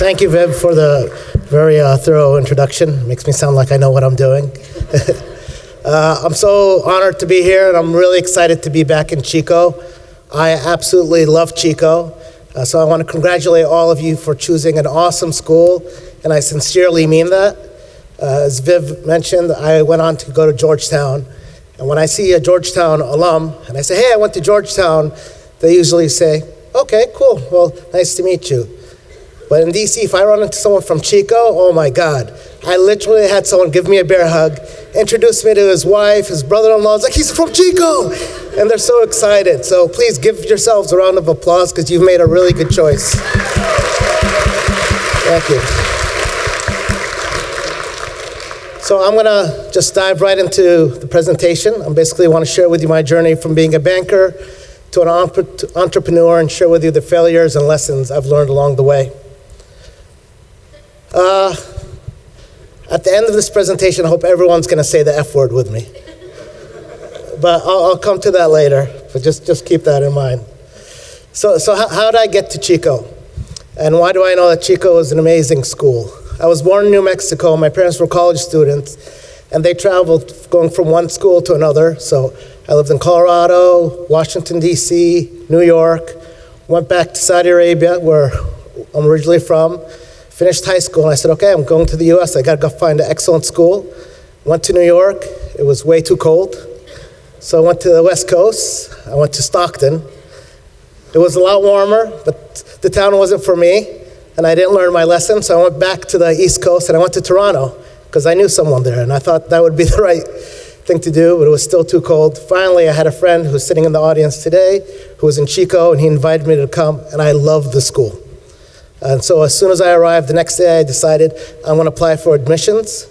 Thank you, Viv, for the very thorough introduction. Makes me sound like I know what I'm doing. I'm so honored to be here, and I'm really excited to be back in Chico. I absolutely love Chico, so I want to congratulate all of you for choosing an awesome school, and I sincerely mean that. As Viv mentioned, I went on to go to Georgetown, and when I see a Georgetown alum, and I say, hey, I went to Georgetown, they usually say, okay, cool, well, nice to meet you. But in DC, if I run into someone from Chico, oh my God. I literally had someone give me a bear hug, introduce me to his wife, his brother-in-law. It's like, he's from Chico! And they're so excited. So please give yourselves a round of applause because you've made a really good choice. Thank you. So I'm gonna just dive right into the presentation. I basically want to share with you my journey from being a banker to an entrepreneur and share with you the failures and lessons I've learned along the way. At the end of this presentation, I hope everyone's going to say the F word with me. But I'll come to that later, but just keep that in mind. So how did I get to Chico? And why do I know that Chico is an amazing school? I was born in New Mexico. My parents were college students, and they traveled going from one school to another. So I lived in Colorado, Washington, D.C., New York, went back to Saudi Arabia, where I'm originally from, finished high school, and I said, okay, I'm going to the US. I got to go find an excellent school. Went to New York. It was way too cold. So I went to the West Coast. I went to Stockton. It was a lot warmer, but the town wasn't for me, and I didn't learn my lesson, so I went back to the East Coast, and I went to Toronto, because I knew someone there, and I thought that would be the right thing to do, but it was still too cold. Finally, I had a friend who's sitting in the audience today, who was in Chico, and he invited me to come, and I loved the school. And so as soon as I arrived, the next day I decided I'm going to apply for admissions.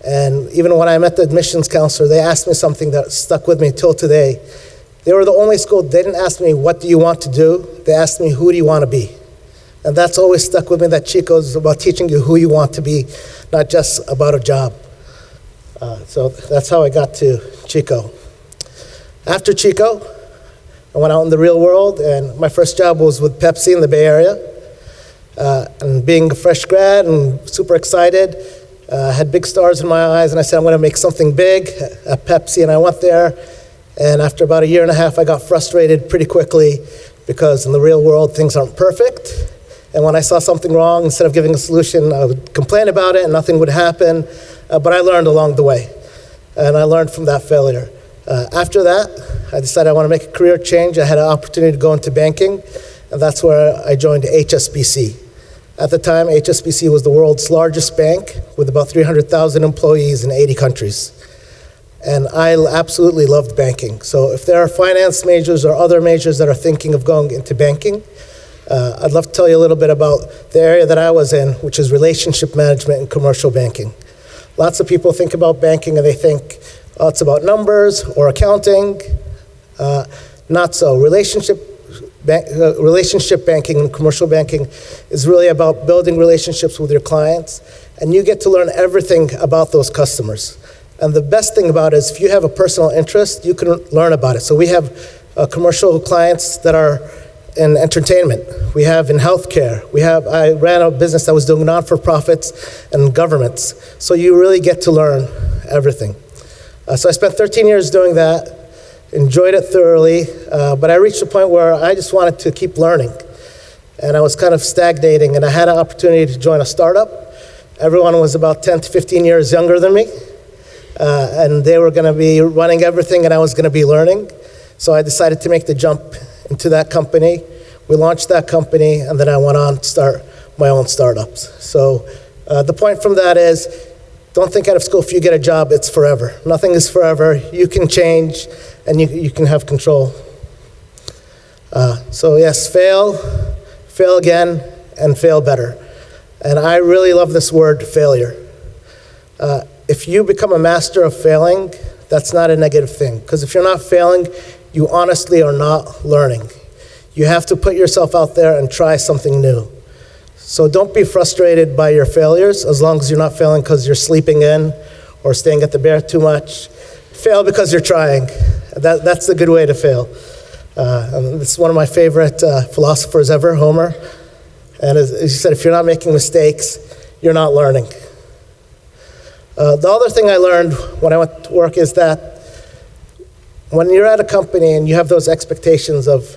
And even when I met the admissions counselor, they asked me something that stuck with me till today. They were the only school, they didn't ask me, what do you want to do? They asked me, who do you want to be? And that's always stuck with me, that Chico is about teaching you who you want to be, not just about a job. So that's how I got to Chico. After Chico, I went out in the real world, and my first job was with Pepsi in the Bay Area. And being a fresh grad and super excited, had big stars in my eyes, and I said, I'm going to make something big at Pepsi, and I went there, and after about a year and a half, I got frustrated pretty quickly because in the real world, things aren't perfect, and when I saw something wrong, instead of giving a solution, I would complain about it, and nothing would happen, but I learned along the way, and I learned from that failure. After that, I decided I want to make a career change. I had an opportunity to go into banking, and that's where I joined HSBC. At the time, HSBC was the world's largest bank with about 300,000 employees in 80 countries. And I absolutely loved banking. So if there are finance majors or other majors that are thinking of going into banking, I'd love to tell you a little bit about the area that I was in, which is relationship management and commercial banking. Lots of people think about banking and they think, oh, it's about numbers or accounting. Not so. Relationship banking and commercial banking is really about building relationships with your clients, and you get to learn everything about those customers. And the best thing about it is if you have a personal interest, you can learn about it. So we have commercial clients that are in entertainment. We have in healthcare. I ran a business that was doing non-for-profits and governments. So you really get to learn everything. So I spent 13 years doing that. Enjoyed it thoroughly, but I reached a point where I just wanted to keep learning. And I was kind of stagnating, and I had an opportunity to join a startup. Everyone was about 10 to 15 years younger than me, and they were going to be running everything, and I was going to be learning. So I decided to make the jump into that company. We launched that company, and then I went on to start my own startups. So the point from that is, don't think out of school if you get a job, it's forever. Nothing is forever. You can change, and you can have control. So yes, fail again, and fail better. And I really love this word, failure. If you become a master of failing, that's not a negative thing. Because if you're not failing, you honestly are not learning. You have to put yourself out there and try something new. So don't be frustrated by your failures, as long as you're not failing because you're sleeping in or staying at the bear too much. Fail because you're trying. That's the good way to fail. This is one of my favorite philosophers ever, Homer. And as you said, if you're not making mistakes, you're not learning. The other thing I learned when I went to work is that when you're at a company and you have those expectations of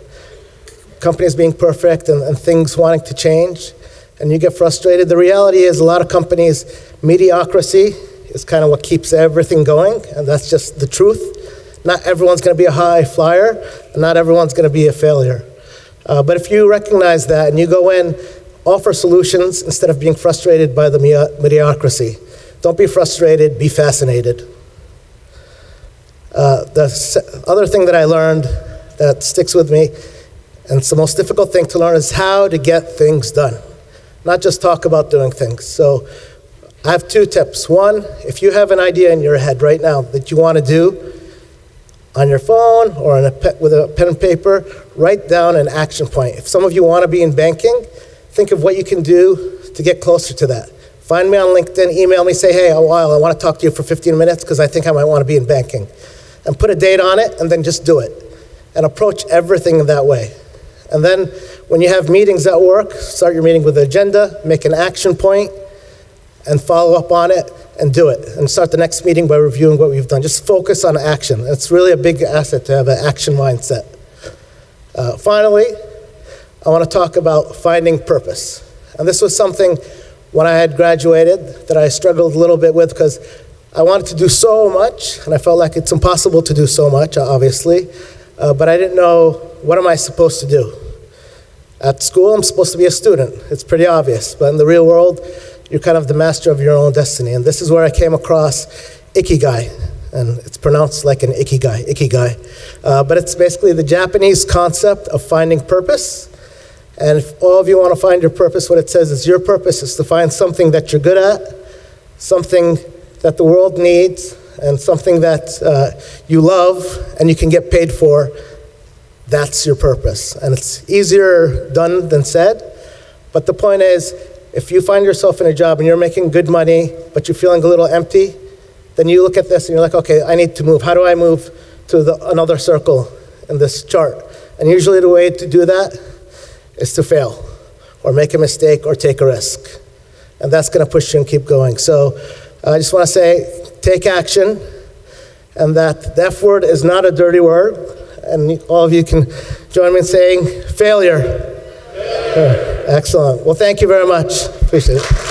companies being perfect and things wanting to change, and you get frustrated, the reality is a lot of companies, mediocrity is kind of what keeps everything going, and that's just the truth. Not everyone's going to be a high flyer, and not everyone's going to be a failure. But if you recognize that and you go in, offer solutions instead of being frustrated by the mediocrity. Don't be frustrated, be fascinated. The other thing that I learned that sticks with me, and it's the most difficult thing to learn, is how to get things done. Not just talk about doing things. So I have 2 tips. One, if you have an idea in your head right now that you want to do, on your phone or with a pen and paper, write down an action point. If some of you want to be in banking, think of what you can do to get closer to that. Find me on LinkedIn, email me, say, hey, I want to talk to you for 15 minutes because I think I might want to be in banking. And put a date on it, and then just do it. And approach everything that way. And then when you have meetings at work, start your meeting with an agenda, make an action point, and follow up on it, and do it. And start the next meeting by reviewing what we've done. Just focus on action. It's really a big asset to have an action mindset. Finally, I want to talk about finding purpose. And this was something when I had graduated that I struggled a little bit with because I wanted to do so much, and I felt like it's impossible to do so much, obviously, but I didn't know, what am I supposed to do? At school, I'm supposed to be a student. It's pretty obvious, but in the real world, you're kind of the master of your own destiny, and this is where I came across Ikigai, and it's pronounced like an Ikigai, but it's basically the Japanese concept of finding purpose. And if all of you want to find your purpose, what it says is your purpose is to find something that you're good at, something that the world needs, and something that you love and you can get paid for. That's your purpose. And it's easier done than said. But the point is, if you find yourself in a job and you're making good money, but you're feeling a little empty, then you look at this and you're like, okay, I need to move. How do I move to another circle in this chart? And usually the way to do that is to fail or make a mistake or take a risk. And that's going to push you and keep going. So I just want to say, take action, and that the F word is not a dirty word. And all of you can join me in saying failure. Excellent. Well, thank you very much. Appreciate it.